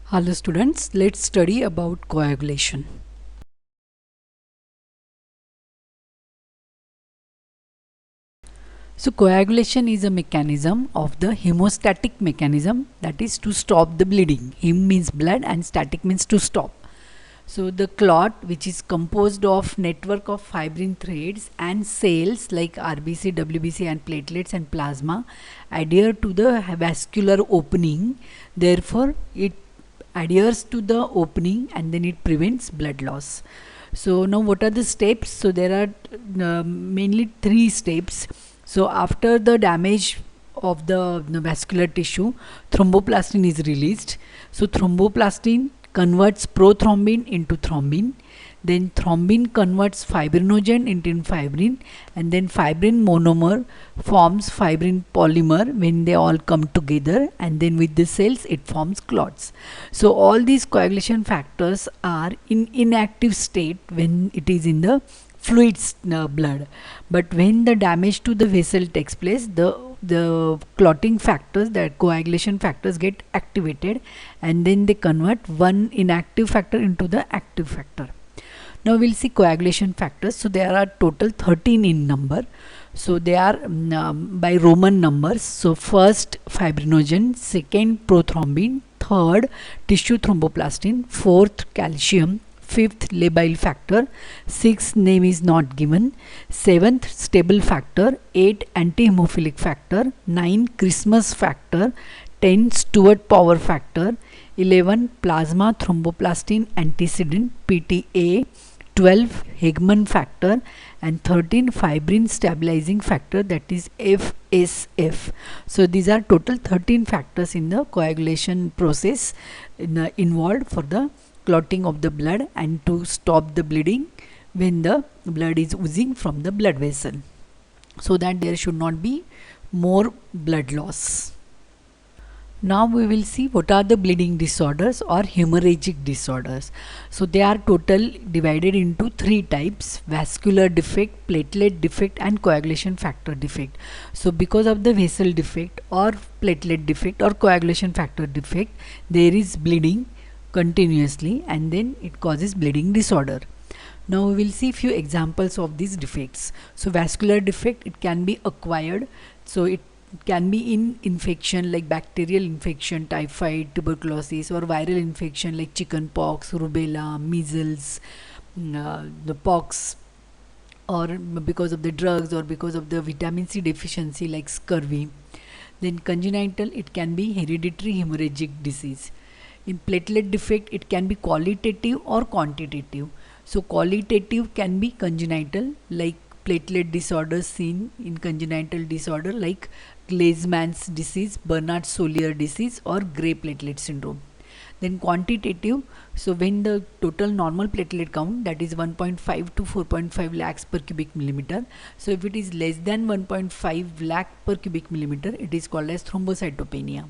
Hello students, let's study about coagulation. So coagulation is a mechanism of the hemostatic mechanism, that is to stop the bleeding. Hem means blood and static means to stop. So the clot, which is composed of network of fibrin threads and cells like RBC, WBC and platelets and plasma, adhere to the vascular opening. Therefore it adheres to the opening and then it prevents blood loss. So now what are the steps? So there are mainly three steps. So after the damage of the vascular tissue, thromboplastin is released. So thromboplastin converts prothrombin into thrombin, then thrombin converts fibrinogen into fibrin, and then fibrin monomer forms fibrin polymer when they all come together, and then with the cells it forms clots. So all these coagulation factors are in inactive state when it is in the fluids blood, but when the damage to the vessel takes place, the clotting factors, that coagulation factors, get activated and then they convert one inactive factor into the active factor. Now we'll see coagulation factors. So there are total 13 in number. So they are by Roman numbers. So first fibrinogen, second prothrombin, third tissue thromboplastin, fourth calcium, fifth labile factor, sixth name is not given, seventh stable factor, 8 anti-hemophilic factor, 9 Christmas factor, 10 Stewart power factor, 11 plasma thromboplastin antecedent PTA, 12 Hegman factor, and 13 fibrin stabilizing factor, that is FSF. So these are total 13 factors in the coagulation process involved for the clotting of the blood and to stop the bleeding when the blood is oozing from the blood vessel, so that there should not be more blood loss. Now we will see what are the bleeding disorders or hemorrhagic disorders. So they are total divided into three types: vascular defect, platelet defect and coagulation factor defect. So because of the vessel defect or platelet defect or coagulation factor defect, there is bleeding continuously and then it causes bleeding disorder. Now we will see few examples of these defects. So vascular defect, it can be acquired. So it can be in infection like bacterial infection, typhoid, tuberculosis, or viral infection like chicken pox, rubella, measles, the pox, or because of the drugs or because of the vitamin C deficiency like scurvy. Then congenital, it can be hereditary hemorrhagic disease. In platelet defect, it can be qualitative or quantitative. So qualitative can be congenital, like platelet disorders seen in congenital disorder like Glassman's disease, Bernard-Soulier disease, or Gray platelet syndrome. Then quantitative, so when the total normal platelet count, that is 1.5 to 4.5 lakhs per cubic millimeter. So if it is less than 1.5 lakh per cubic millimeter, it is called as thrombocytopenia.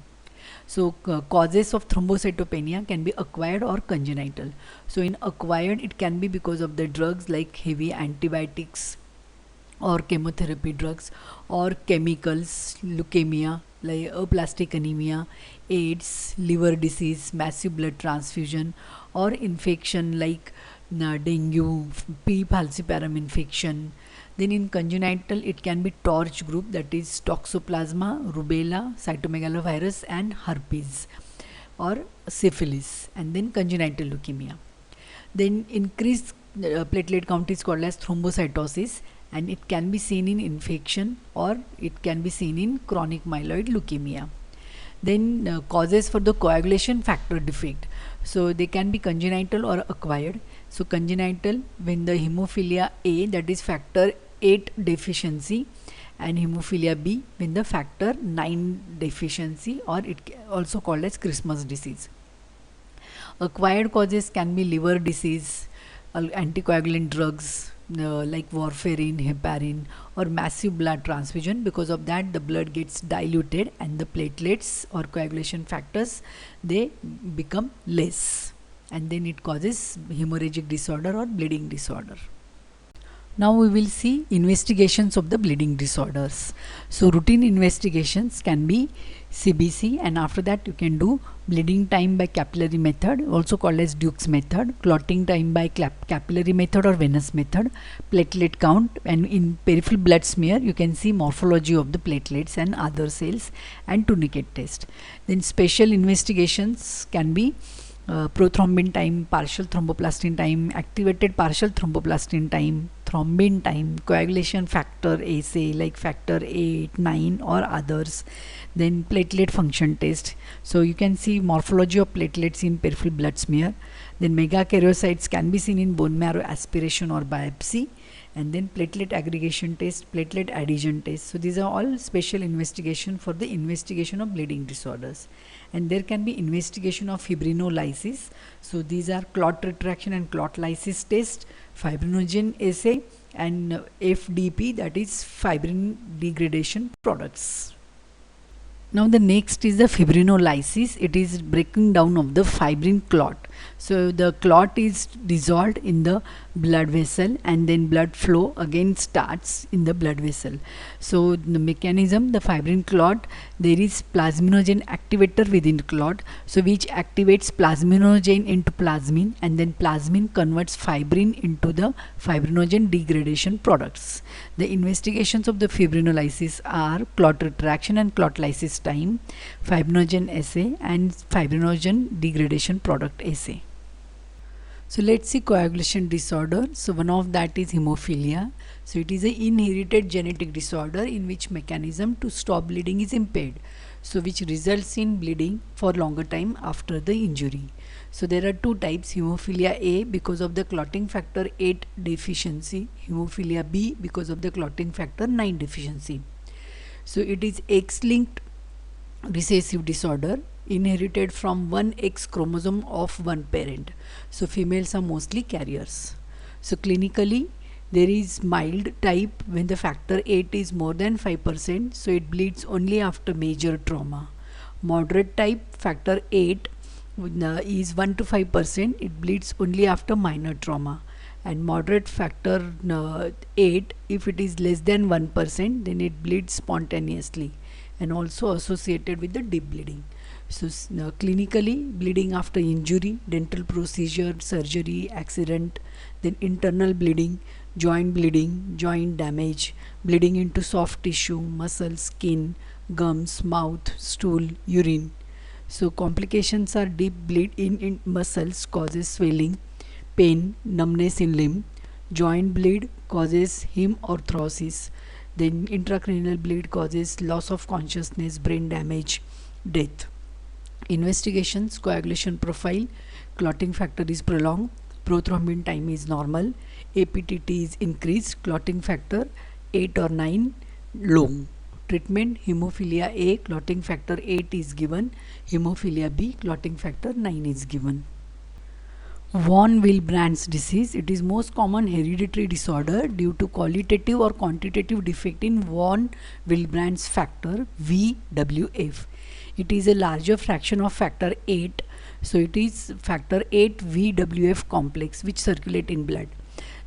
So causes of thrombocytopenia can be acquired or congenital. So in acquired, it can be because of the drugs like heavy antibiotics or chemotherapy drugs, or chemicals, leukemia like aplastic anemia, AIDS, liver disease, massive blood transfusion, or infection like dengue, P. falciparum infection. Then in congenital, it can be TORCH group, that is toxoplasma, rubella, cytomegalovirus and herpes or syphilis, and then congenital leukemia. Then increased platelet count is called as thrombocytosis, and it can be seen in infection or it can be seen in chronic myeloid leukemia. Then causes for the coagulation factor defect. So they can be congenital or acquired. So congenital, when the hemophilia A, that is factor 8 deficiency, and hemophilia B when the factor 9 deficiency, or it also called as Christmas disease. Acquired causes can be liver disease, anticoagulant drugs like warfarin, heparin, or massive blood transfusion. Because of that, the blood gets diluted and the platelets or coagulation factors, they become less, and then it causes hemorrhagic disorder or bleeding disorder. Now we will see investigations of the bleeding disorders. So routine investigations can be CBC, and after that you can do bleeding time by capillary method, also called as Duke's method, clotting time by capillary method or venous method, platelet count, and in peripheral blood smear you can see morphology of the platelets and other cells, and tourniquet test. Then special investigations can be prothrombin time, partial thromboplastin time, activated partial thromboplastin time, thrombin time, coagulation factor assay like factor 8, 9 or others, then platelet function test. So you can see morphology of platelets in peripheral blood smear. Then megakaryocytes can be seen in bone marrow aspiration or biopsy, and then platelet aggregation test, platelet adhesion test. So these are all special investigation for the investigation of bleeding disorders. And there can be investigation of fibrinolysis. So these are clot retraction and clot lysis test, fibrinogen assay, and FDP, that is fibrin degradation products. Now the next is the fibrinolysis. It is breaking down of the fibrin clot. So the clot is dissolved in the blood vessel, and then blood flow again starts in the blood vessel. So the mechanism, the fibrin clot, there is plasminogen activator within the clot, so which activates plasminogen into plasmin, and then plasmin converts fibrin into the fibrinogen degradation products. The investigations of the fibrinolysis are clot retraction and clot lysis time, fibrinogen assay, and fibrinogen degradation product assay. So let's see coagulation disorder. So one of that is hemophilia. So it is an inherited genetic disorder in which mechanism to stop bleeding is impaired, so which results in bleeding for longer time after the injury. So there are two types: hemophilia A because of the clotting factor 8 deficiency, hemophilia B because of the clotting factor 9 deficiency. So it is X-linked recessive disorder inherited from one X chromosome of one parent. So females are mostly carriers. So clinically there is mild type when the factor 8 is more than 5%, so it bleeds only after major trauma. Moderate type factor 8 is 1 to 5%, it bleeds only after minor trauma. And moderate factor 8, if it is less than 1%, then it bleeds spontaneously and also associated with the deep bleeding. So clinically, bleeding after injury, dental procedure, surgery, accident, then internal bleeding, joint damage, bleeding into soft tissue, muscle, skin, gums, mouth, stool, urine. So complications are deep bleed in muscles causes swelling, pain, numbness in limb. Joint bleed causes hemorrhosis. Then intracranial bleed causes loss of consciousness, brain damage, death. Investigations: coagulation profile, clotting factor is prolonged, prothrombin time is normal, APTT is increased, clotting factor 8 or 9 low. Treatment: hemophilia A, clotting factor 8 is given, hemophilia B, clotting factor 9 is given. Von Willebrand's disease, it is most common hereditary disorder due to qualitative or quantitative defect in von Willebrand's factor VWF. It is a larger fraction of factor 8, so it is factor 8 VWF complex which circulate in blood.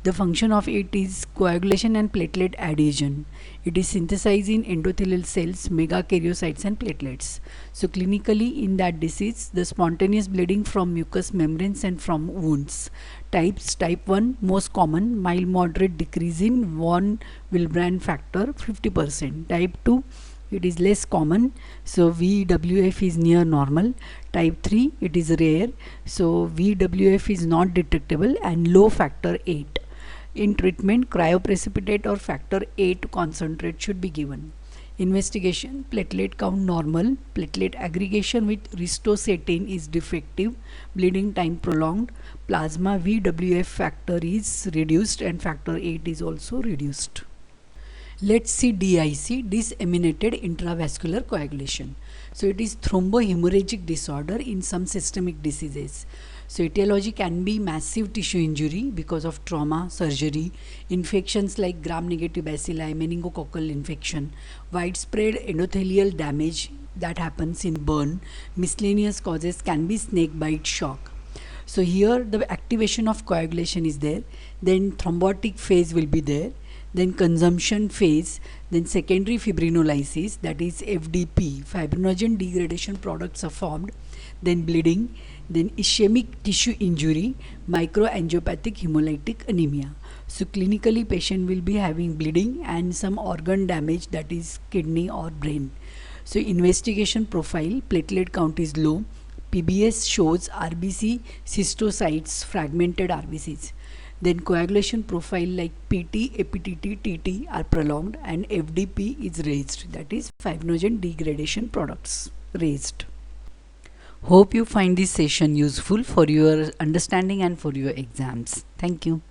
The function of it is coagulation and platelet adhesion. It is synthesized in endothelial cells, megakaryocytes and platelets. So clinically in that disease, the spontaneous bleeding from mucous membranes and from wounds. Types: type 1 most common, mild moderate decrease in von Willebrand factor 50%. Type 2 it is less common, so VWF is near normal. Type 3 it is rare, so VWF is not detectable and low factor 8. In treatment, cryoprecipitate or factor 8 concentrate should be given. Investigation: platelet count normal, platelet aggregation with ristocetin is defective, bleeding time prolonged, plasma VWF factor is reduced and factor 8 is also reduced. Let's see DIC, disseminated intravascular coagulation. So it is thrombohemorrhagic disorder in some systemic diseases. So etiology can be massive tissue injury because of trauma, surgery, infections like gram-negative bacilli, meningococcal infection, widespread endothelial damage that happens in burn. Miscellaneous causes can be snake bite, shock. So here the activation of coagulation is there, then thrombotic phase will be there, then consumption phase, then secondary fibrinolysis, that is FDP, fibrinogen degradation products are formed, then bleeding, then ischemic tissue injury, microangiopathic hemolytic anemia. So clinically patient will be having bleeding and some organ damage, that is kidney or brain. So investigation profile, platelet count is low, PBS shows RBC cystocytes, fragmented RBCs. Then coagulation profile like PT, APTT, TT are prolonged and FDP is raised, that is fibrinogen degradation products raised. Hope you find this session useful for your understanding and for your exams. Thank you.